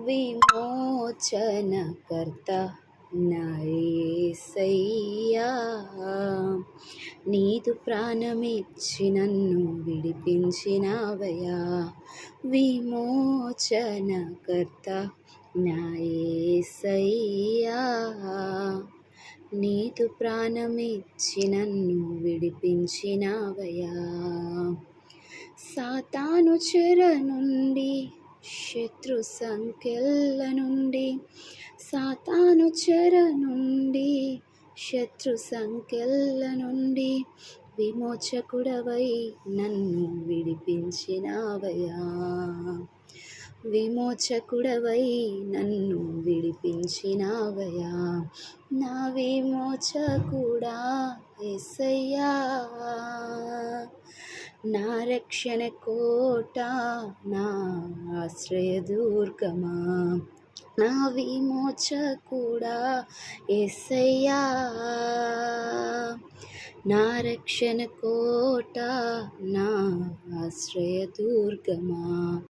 విమోచనకర్త నా యేసయ్యా, నీదు ప్రాణమిచ్చి నన్ను విడిపించినావయ్యా. విమోచనకర్త నా యేసయ్యా, నీదు ప్రాణమిచ్చి నన్ను విడిపించినావయ్యా. సాతాను చెర నుండి, శత్రు సంకెళ్ళ నుండి, సాతాను చెర నుండి, శత్రు సంకెళ్ళ నుండి విమోచకుడవై నన్ను విడిపించినావయ్యా. విమోచకుడవై నన్ను విడిపించినావయ్యా. నా విమోచకుడా యేసయ్యా, నా రక్షణ కోట, నా ఆశ్రయదుర్గమా. నా విమోచకుడా యేసయ్యా, నా రక్షణ కోట, నా ఆశ్రయదుర్గమా.